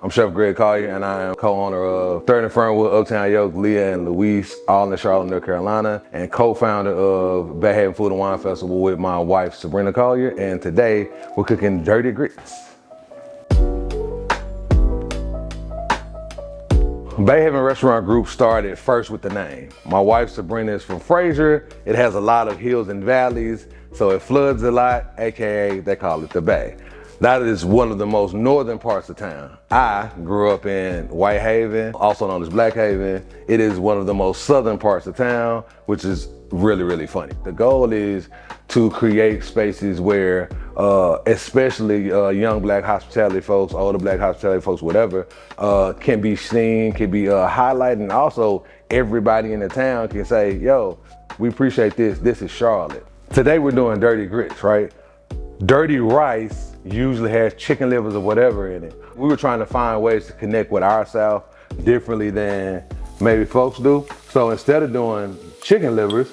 I'm Chef Greg Collier, and I am co-owner of 3rd and Fernwood, Uptown Yolk, Leah Louise, all in Charlotte, North Carolina, and co-founder of Bayhaven Food and Wine Festival with my wife, Subrina Collier. And today we're cooking dirty grits. Bayhaven Restaurant Group started first with the name. My wife Subrina is from Fraser. It has a lot of hills and valleys, so it floods a lot, AKA they call it the Bay. That is one of the most northern parts of town. I grew up in Whitehaven, also known as Blackhaven. It is one of the most southern parts of town, which is really, really funny. The goal is to create spaces where, especially young Black hospitality folks, older Black hospitality folks, whatever, can be seen, can be highlighted, and also everybody in the town can say, yo, we appreciate this, this is Charlotte. Today we're doing dirty grits, right? Dirty rice usually has chicken livers or whatever in it. We were trying to find ways to connect with our South differently than maybe folks do. So instead of doing chicken livers,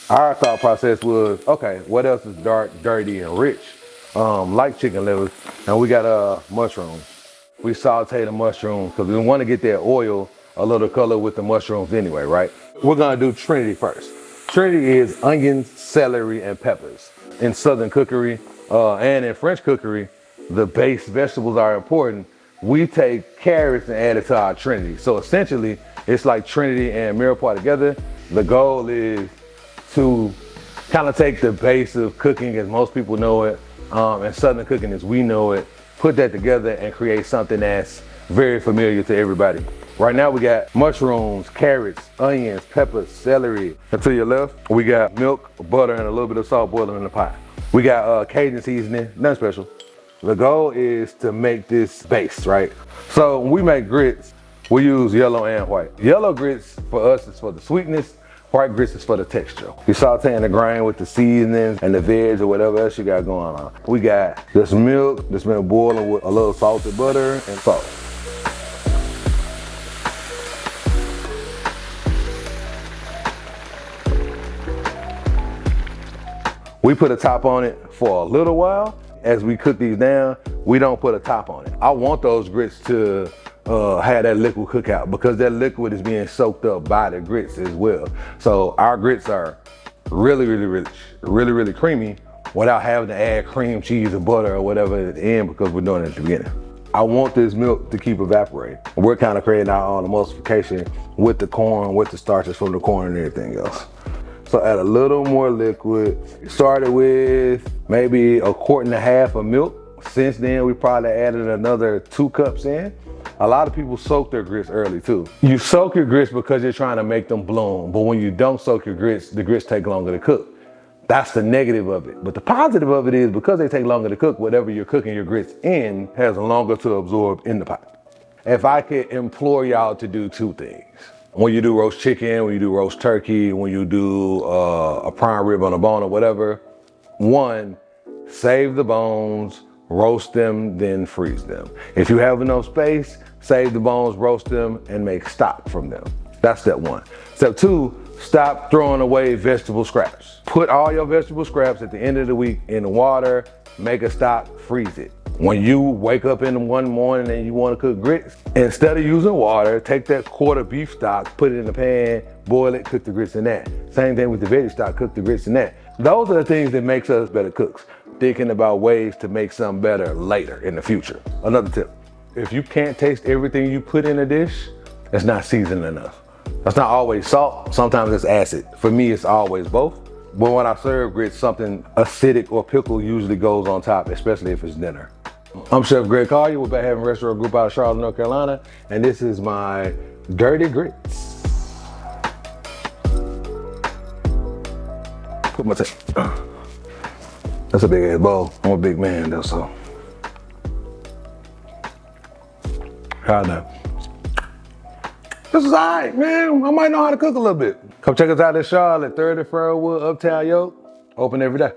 our thought process was, okay, what else is dark, dirty, and rich, like chicken livers? And we got mushrooms. We saute the mushrooms because we want to get that oil, a little color with the mushrooms anyway, right? We're gonna do Trinity first. Trinity is onions, celery, and peppers. In Southern cookery, and in French cookery, the base vegetables are important. We take carrots and add it to our Trinity. So essentially, it's like Trinity and mirepoix together. The goal is to kind of take the base of cooking as most people know it, and Southern cooking as we know it, put that together and create something that's very familiar to everybody. Right now we got mushrooms, carrots, onions, peppers, celery. And to your left, we got milk, butter, and a little bit of salt boiling in the pot. We got Cajun seasoning, nothing special. The goal is to make this base, right? So when we make grits, we use yellow and white. Yellow grits for us is for the sweetness, white grits is for the texture. We sauteing the grain with the seasonings and the veg or whatever else you got going on. We got this milk that's been boiling with a little salted butter and salt. We put a top on it for a little while. As we cook these down, we don't put a top on it. I want those grits to have that liquid cookout because that liquid is being soaked up by the grits as well. So our grits are really, really rich, really, really creamy without having to add cream cheese or butter or whatever at the end because we're doing it at the beginning. I want this milk to keep evaporating. We're kind of creating our own emulsification with the corn, with the starches from the corn and everything else. So add a little more liquid. Started with maybe 1.5 quarts of milk. Since then, we probably added another 2 cups in. A lot of people soak their grits early too. You soak your grits because you're trying to make them bloom, but when you don't soak your grits, the grits take longer to cook. That's the negative of it. But the positive of it is because they take longer to cook, whatever you're cooking your grits in has longer to absorb in the pot. If I could implore y'all to do 2 things. When you do roast chicken, when you do roast turkey, when you do a prime rib on a bone or whatever, 1, save the bones, roast them, then freeze them. If you have enough space, save the bones, roast them, and make stock from them. That's step 1. Step 2, stop throwing away vegetable scraps. Put all your vegetable scraps at the end of the week in the water, make a stock, freeze it. When you wake up in the one morning and you want to cook grits, instead of using water, take that quarter beef stock, put it in the pan, boil it, cook the grits in that. Same thing with the veggie stock, cook the grits in that. Those are the things that makes us better cooks. Thinking about ways to make something better later in the future. Another tip, if you can't taste everything you put in a dish, it's not seasoned enough. That's not always salt, sometimes it's acid. For me, it's always both. But when I serve grits, something acidic or pickle usually goes on top, especially if it's dinner. I'm Chef Greg Collier with Bayhaven Restaurant Group out of Charlotte, North Carolina, and this is my dirty grits. Put my That's a big ass bowl. I'm a big man though, so. How now? This is all right, man. I might know how to cook a little bit. Come check us out in Charlotte, 3rd and Fernwood, Uptown Yolk. Open every day.